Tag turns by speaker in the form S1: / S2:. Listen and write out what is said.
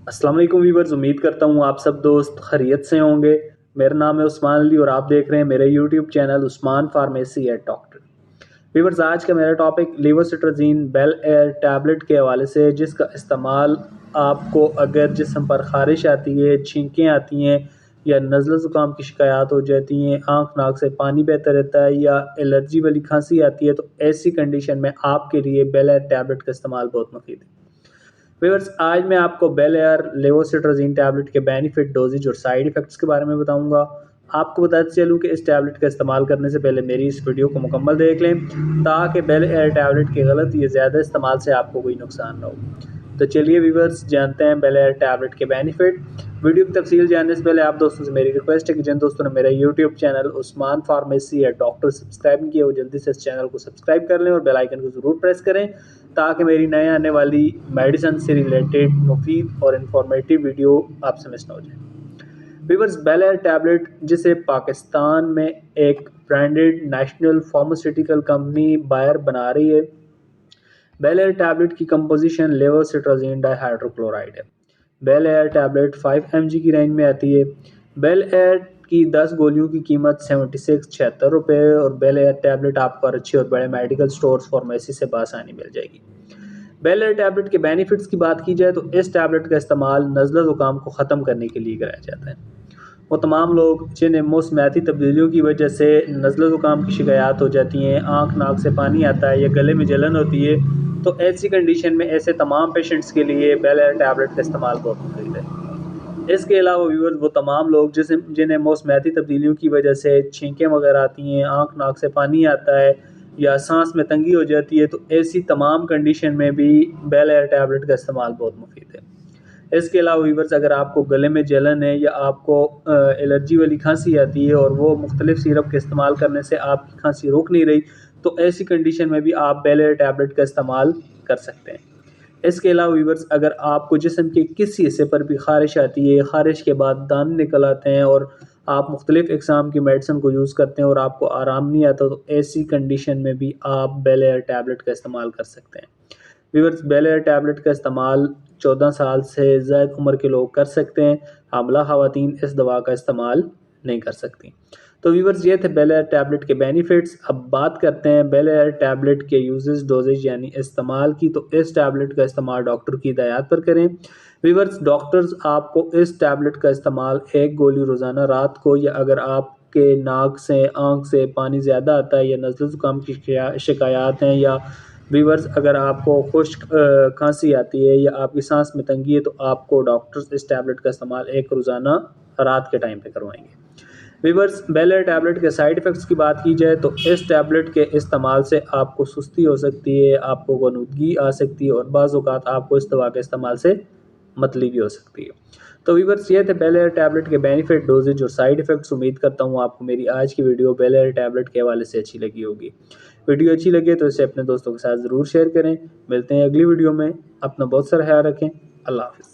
S1: अस्सलाम वालेकुम व्यूवर्स, उम्मीद करता हूँ आप सब दोस्त खैरियत से होंगे। मेरा नाम है उस्मान अली और आप देख रहे हैं मेरे YouTube channel Usman pharmacy eight doctor. Viewers, आज का मेरा टॉपिक लेवोसिट्राजीन बेल एयर टैबलेट के हवाले से है, जिसका इस्तेमाल आपको अगर जिस्म पर ख़ारिश आती है, छींकें आती हैं या नज़ला ज़ुकाम की शिकायत हो जाती हैं, आँख नाक से पानी बहता रहता है या एलर्जी वाली खांसी आती है, तो ऐसी कंडीशन में आपके लिए बेल एयर टैबलेट का इस्तेमाल बहुत मुफीद है। व्यूअर्स, आज मैं आपको बेल एयर लेवोसिट्राजीन टैबलेट के बेनिफिट, डोजेज और साइड इफ़ेक्ट्स के बारे में बताऊंगा। आपको बताते चलूँ कि इस टैबलेट का इस्तेमाल करने से पहले मेरी इस वीडियो को मुकम्मल देख लें, ताकि बेल एयर टैबलेट के गलत या ज़्यादा इस्तेमाल से आपको कोई नुकसान ना हो। तो चलिए व्यूअर्स, जानते हैं बेल एयर टैबलेट के बेनिफिट। वीडियो की तफसील जानने से पहले आप दोस्तों से मेरी रिक्वेस्ट है कि जिन दोस्तों ने मेरा यूट्यूब चैनल उस्मान फार्मेसी या डॉक्टर सब्सक्राइब नहीं किया, वो जल्दी से इस चैनल को सब्सक्राइब कर लें और बेल आइकन को ज़रूर प्रेस करें, ताकि मेरी नए आने वाली मेडिसिन से रिलेटेड मुफीद और इन्फॉर्मेटिव वीडियो आपसे मिस ना हो जाए। व्यूअर्स, बेल एयर टैबलेट, जिसे पाकिस्तान में एक branded national pharmaceutical company Bayer बना रही है, बेल एयर टैबलेट की कंपोजिशन लेवोसिट्राजीन डाइहाइड्रोक्लोराइड है। बेल एयर टैबलेट 5 mg की रेंज में आती है। बेल एयर की 10 गोलियों की कीमत 76 रुपये और बेल एयर टैबलेट आपको अच्छे और बड़े मेडिकल स्टोर्स फार्मेसी से बासानी मिल जाएगी। बेल एयर टैबलेट के बेनिफिट्स की बात की जाए तो इस टैबलेट का इस्तेमाल नज़ला ज़ुकाम को ख़त्म करने के लिए कराया जाता है। वो तमाम लोग जिन्हें मौसमियाती तब्दीलियों की वजह से नज़ला ज़ुकाम की शिकायत हो जाती हैं, आँख नाक से पानी आता है या गले में जलन होती है, तो ऐसी कंडीशन में ऐसे तमाम पेशेंट्स के लिए बेल एयर टैबलेट का इस्तेमाल बहुत मुफीद है। इसके अलावा व्यूअर्स, वो तमाम लोग जिन्हें मौसमियाती तब्दीलियों की वजह से छींकें वगैरह आती हैं, आँख नाक से पानी आता है या सांस में तंगी हो जाती है, तो ऐसी तमाम कंडीशन में भी बेल एयर टैबलेट का इस्तेमाल बहुत मुफीद है। इसके अलावा व्यूअर्स, अगर आपको गले में जलन है या आपको एलर्जी वाली खांसी आती है और वो मुख्तलिफ सिरप के इस्तेमाल करने से आपकी खांसी रुक नहीं रही, तो ऐसी कंडीशन में भी आप बेल एयर टैबलेट का इस्तेमाल कर सकते हैं। इसके अलावा व्यूअर्स, अगर आपको जिस्म के किसी हिस्से पर भी ख़ारिश आती है, ख़ारिश के बाद दाने निकल आते हैं और आप मुख्तलिफ इक़साम की मेडिसिन को यूज़ करते हैं और आपको आराम नहीं आता, तो ऐसी कंडीशन में भी आप बेल एयर टैबलेट का इस्तेमाल कर सकते हैं। व्यूअर्स, बेल एयर टैबलेट का इस्तेमाल 14 साल से ज़ायद उम्र के लोग कर सकते हैं। हामला ख़वातीन इस दवा का इस्तेमाल नहीं कर सकती। तो व्यूअर्स, ये थे बेल एयर टैबलेट के बेनिफिट्स। अब बात करते हैं बेल एयर टैबलेट के यूजेस, डोजेज यानी इस्तेमाल की। तो इस टैबलेट का इस्तेमाल डॉक्टर की हिदायत पर करें। व्यूअर्स, डॉक्टर्स आपको इस टैबलेट का इस्तेमाल 1 गोली रोज़ाना रात को, या अगर आपके नाक से आँख से पानी ज़्यादा आता है या नज़ला ज़ुकाम की शिकायत हैं, या व्यूअर्स अगर आपको खुश्क खांसी आती है या आपकी सांस में तंगी है, तो आपको डॉक्टर्स इस टैबलेट का इस्तेमाल 1 रोज़ाना रात के टाइम पे करवाएंगे। व्यूअर्स, बेल एयर टैबलेट के साइड इफ़ेक्ट्स की बात की जाए तो इस टैबलेट के इस्तेमाल से आपको सुस्ती हो सकती है, आपको ग़ुनूदगी आ सकती है और बाज़ औक़ात आपको इस दवा के इस्तेमाल से मतली भी हो सकती है। तो व्यूअर्स, ये थे बेल एयर टैबलेट के बेनिफिट, डोजेज और साइड इफ़ेक्ट्स। उम्मीद करता हूँ आपको मेरी आज की वीडियो बेल एयर टैबलेट के हवाले से अच्छी लगी होगी। वीडियो अच्छी लगे तो इसे अपने दोस्तों के साथ ज़रूर शेयर करें। मिलते हैं अगली वीडियो में। अपना बहुत सारा ख्याल रखें। अल्लाह हाफ़िज़।